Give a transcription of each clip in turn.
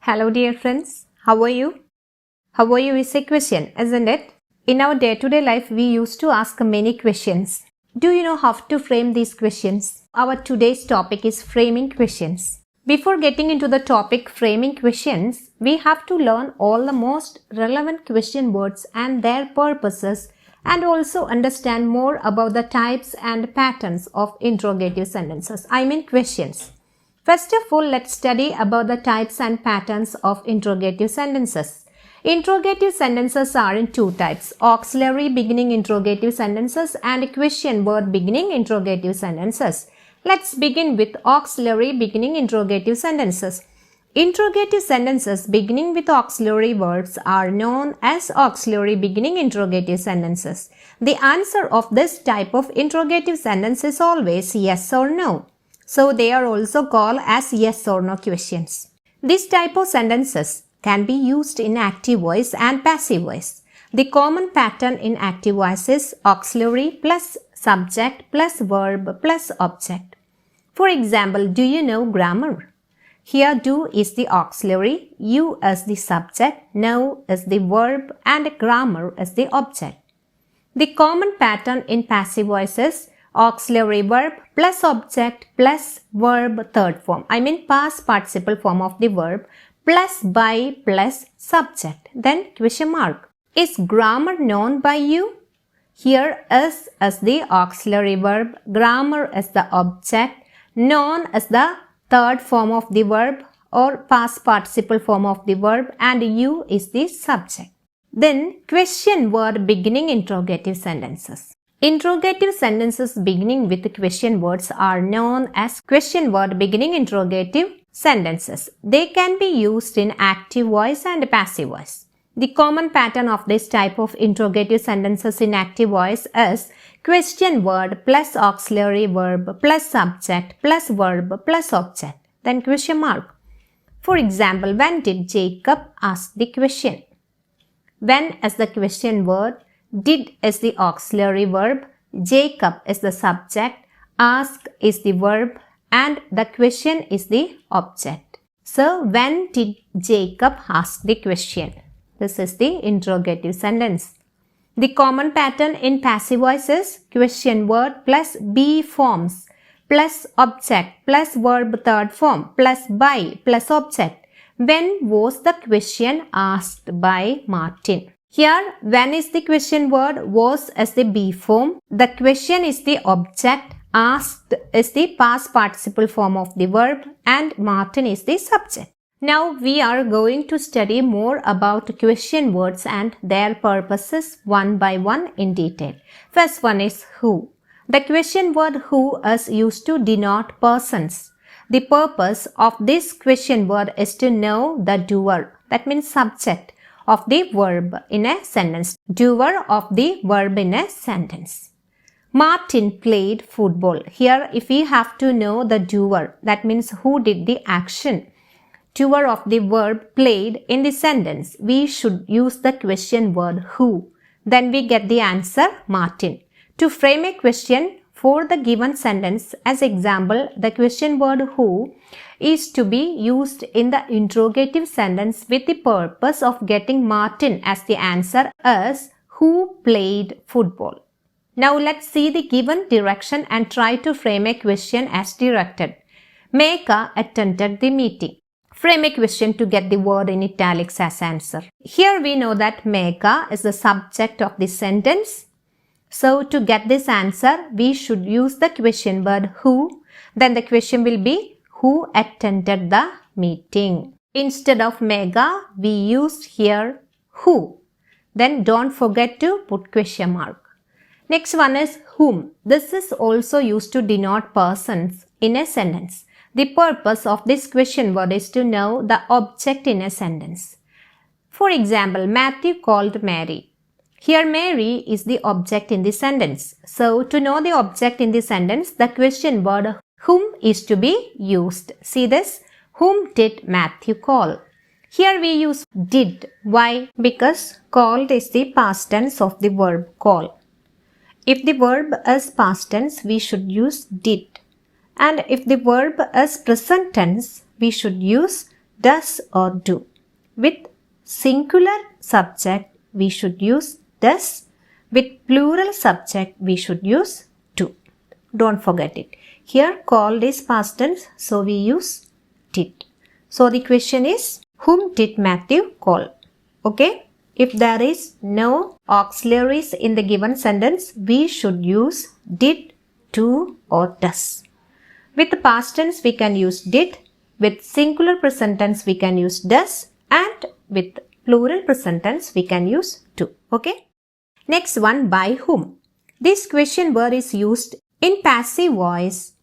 Hello dear friends, how are you? How are you is a question, isn't it? In our day-to-day life, we used to ask many questions. Do you know how to frame these questions? Our today's topic is framing questions. Before getting into the topic framing questions, we have to learn all the most relevant question words and their purposes and also understand more about the types and patterns of interrogative sentences. I mean questions. First of all, let's study about the types and patterns of interrogative sentences. Interrogative sentences are in two types: auxiliary beginning interrogative sentences and question word beginning interrogative sentences. Let's begin with auxiliary beginning interrogative sentences. Interrogative sentences beginning with auxiliary verbs are known as auxiliary beginning interrogative sentences. The answer of this type of interrogative sentence is always yes or no. So they are also called as yes or no questions. This type of sentences can be used in active voice and passive voice. The common pattern in active voice is auxiliary plus subject plus verb plus object. For example, do you know grammar? Here do is the auxiliary, you is the subject, know is the verb and grammar is the object. The common pattern in passive voice is auxiliary verb plus object plus verb third form. I mean past participle form of the verb plus by plus subject. Then question mark. Is grammar known by you? Here is as the auxiliary verb, grammar is the object, known is the third form of the verb or past participle form of the verb and you is the subject. Then question word beginning interrogative sentences. Interrogative sentences beginning with question words are known as question word beginning interrogative sentences. They can be used in active voice and passive voice. The common pattern of this type of interrogative sentences in active voice is question word plus auxiliary verb plus subject plus verb plus object. Then question mark. For example, when did Jacob ask the question? When is the question word, did is the auxiliary verb, Jacob is the subject, ask is the verb and the question is the object. So, when did Jacob ask the question? This is the interrogative sentence. The common pattern in passive voice is question word plus be forms plus object plus verb third form plus by plus object. When was the question asked by Martin? Here, when is the question word, was as the be form, the question is the object, asked is the past participle form of the verb and Martin is the subject. Now we are going to study more about question words and their purposes one by one in detail. First one is who. The question word who is used to denote persons. The purpose of this question word is to know the doer, that means subject of the verb in a sentence, doer of the verb in a sentence. Martin played football. Here if we have to know the doer, that means who did the action, doer of the verb played in the sentence, we should use the question word who. Then we get the answer Martin. To frame a question for the given sentence, as example, the question word who is to be used in the interrogative sentence with the purpose of getting Martin as the answer as who played football. Now let's see the given direction and try to frame a question as directed. Megha attended the meeting. Frame a question to get the word in italics as answer. Here we know that Megha is the subject of the sentence. So to get this answer, we should use the question word who. Then the question will be who attended the meeting. Instead of Megha, we used here who. Then don't forget to put question mark. Next one is whom. This is also used to denote persons in a sentence. The purpose of this question word is to know the object in a sentence. For example, Matthew called Mary. Here Mary is the object in the sentence. So to know the object in the sentence, the question word whom is to be used. See this? Whom did Matthew call? Here we use did. Why? Because called is the past tense of the verb call. If the verb is past tense, we should use did. And if the verb is present tense, we should use does or do. With singular subject, we should use does. With plural subject, we should use do. Don't forget it. Here called is past tense, so we use did. So the question is, whom did Matthew call? Okay. If there is no auxiliaries in the given sentence, we should use did, do or does. With the past tense, we can use did. With singular present tense, we can use does. And with plural present tense, we can use do. Okay. Next one, by whom. This question word is used in passive voice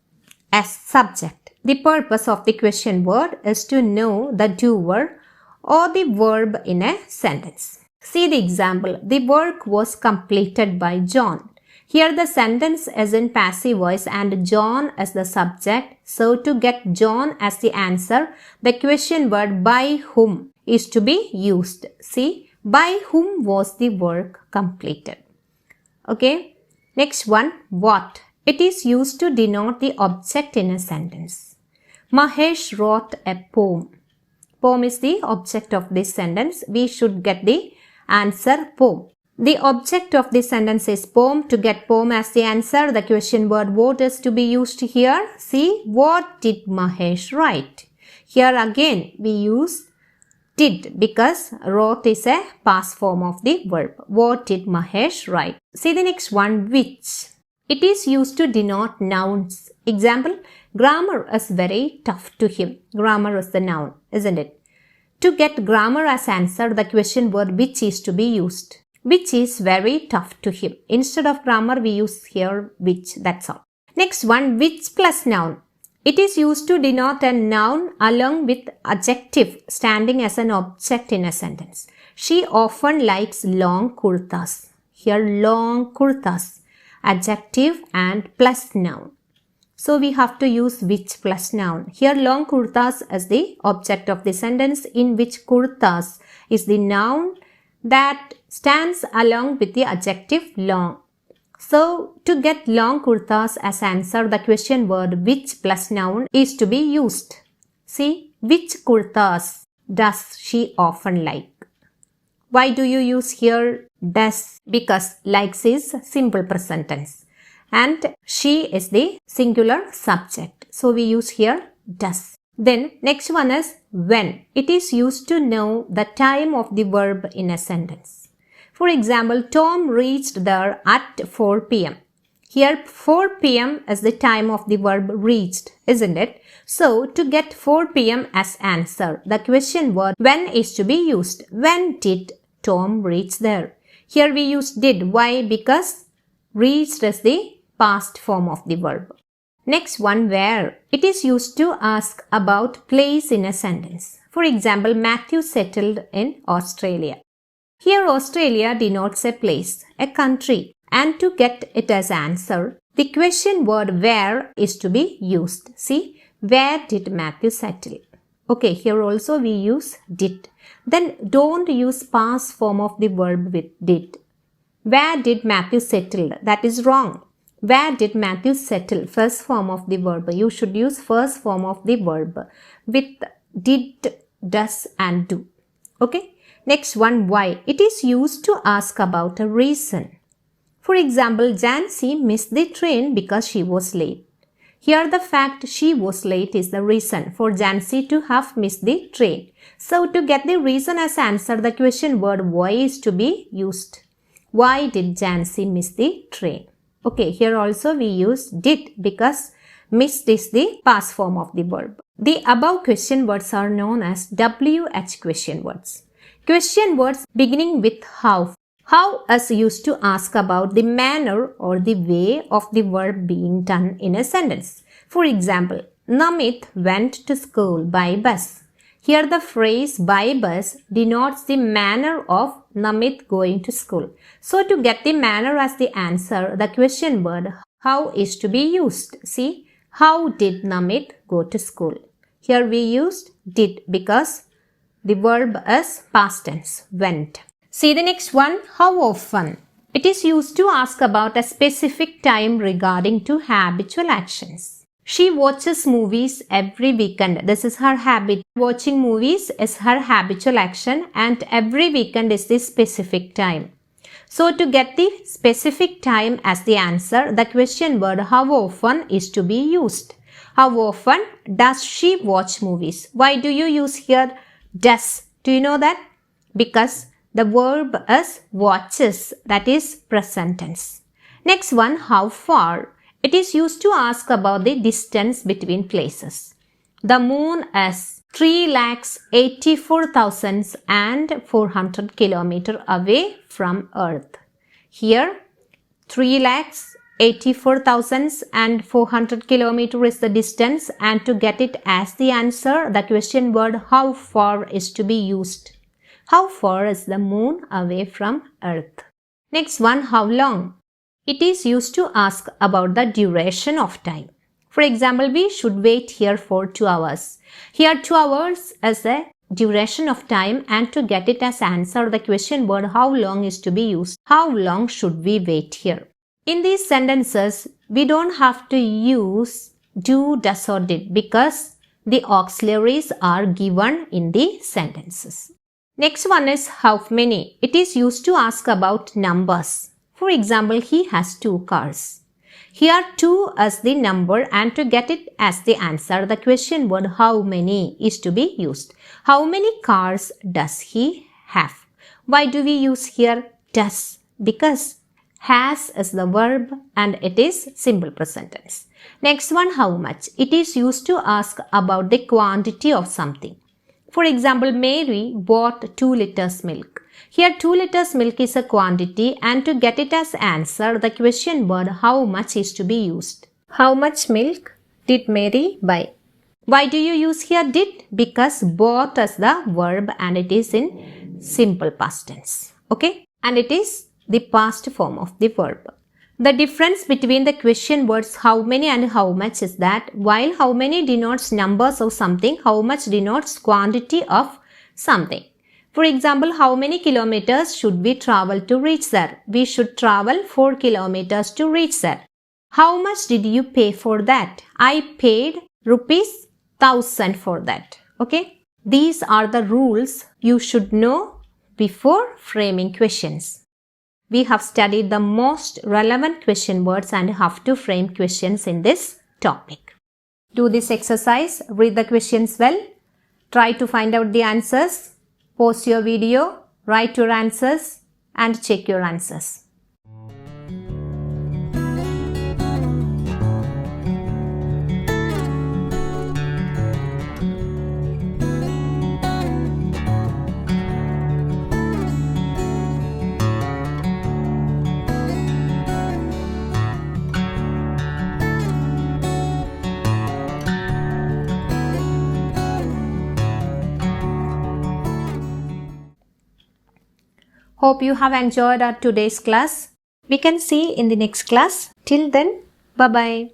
as subject. The purpose of the question word is to know the doer or the verb in a sentence. See the example. The work was completed by John. Here the sentence is in passive voice and John as the subject. So to get John as the answer, the question word by whom is to be used. See, by whom was the work completed? Okay. Next one, what. It is used to denote the object in a sentence. Mahesh wrote a poem. Poem is the object of this sentence. We should get the answer poem. The object of this sentence is poem. To get poem as the answer, the question word what is to be used here? See, what did Mahesh write? Here again we use did because wrote is a past form of the verb. What did Mahesh write? See the next one, which. It is used to denote nouns. Example, grammar is very tough to him. Grammar is the noun, isn't it? To get grammar as answer, the question word which is to be used. Which is very tough to him. Instead of grammar, we use here which, that's all. Next one, which plus noun. It is used to denote a noun along with adjective standing as an object in a sentence. She often likes long kurtas. Here long kurtas. Adjective and plus noun. So we have to use which plus noun. Here long kurtas is the object of the sentence in which kurtas is the noun that stands along with the adjective long. So to get long kurtas as answer, the question word which plus noun is to be used. See, which kurtas does she often like? Why do you use here does? Because likes is simple present tense and she is the singular subject. So we use here does. Then next one is when. It is used to know the time of the verb in a sentence. For example, Tom reached there at 4 p.m. Here 4 p.m. is the time of the verb reached, isn't it? So to get 4 p.m. as answer, the question word when is to be used. When did Tom reach there? Here we use did. Why? Because reached is the past form of the verb. Next one, where. It is used to ask about place in a sentence. For example, Matthew settled in Australia. Here Australia denotes a place, a country, and to get it as answer, the question word where is to be used. See, where did Matthew settle? Okay, here also we use did. Then don't use past form of the verb with did. Where did Matthew settle? That is wrong. Where did Matthew settle? First form of the verb. You should use first form of the verb with did, does and do. Okay. Next one, why. It is used to ask about a reason. For example, Jancy missed the train because she was late. Here the fact she was late is the reason for Jancy to have missed the train. So to get the reason as answer, the question word why is to be used. Why did Jancy miss the train? Okay, here also we use did because missed is the past form of the verb. The above question words are known as WH question words. Question words beginning with how. How is used to ask about the manner or the way of the verb being done in a sentence. For example, Namit went to school by bus. Here the phrase by bus denotes the manner of Namit going to school. So to get the manner as the answer, the question word how is to be used. See, how did Namit go to school? Here we used did because the verb is past tense, went. See the next one, how often. It is used to ask about a specific time regarding to habitual actions. She watches movies every weekend. This is her habit. Watching movies is her habitual action and every weekend is the specific time. So to get the specific time as the answer, the question word how often is to be used. How often does she watch movies? Why do you use here does? Do you know that? Because the verb is watches, that is present tense. Next one, how far? It is used to ask about the distance between places. The moon is 384,400 kilometers away from Earth. Here, 384,400 kilometers is the distance, and to get it as the answer, the question word how far is to be used. How far is the moon away from Earth? Next one, how long? It is used to ask about the duration of time. For example, we should wait here for 2 hours. Here 2 hours is the duration of time, and to get it as answer, the question word how long is to be used. How long should we wait here? In these sentences, we don't have to use do, does or did because the auxiliaries are given in the sentences. Next one is how many. It is used to ask about numbers. For example, he has 2 cars. Here 2 is the number, and to get it as the answer, the question word how many is to be used. How many cars does he have? Why do we use here does? Because has is the verb and it is simple present tense. Next one, how much. It is used to ask about the quantity of something. For example, Mary bought 2 liters milk. Here 2 liters milk is a quantity, and to get it as answer, the question word how much is to be used. How much milk did Mary buy? Why do you use here did? Because bought is the verb and it is in simple past tense. Okay? And it is the past form of the verb. The difference between the question words how many and how much is that while how many denotes numbers of something, how much denotes quantity of something. For example, how many kilometers should we travel to reach there? We should travel 4 kilometers to reach there. How much did you pay for that? I paid rupees 1,000 for that. Okay? These are the rules you should know before framing questions. We have studied the most relevant question words and have to frame questions in this topic. Do this exercise, read the questions well, try to find out the answers, pause your video, write your answers and check your answers. Hope you have enjoyed our today's class. We can see in the next class. Till then, bye-bye.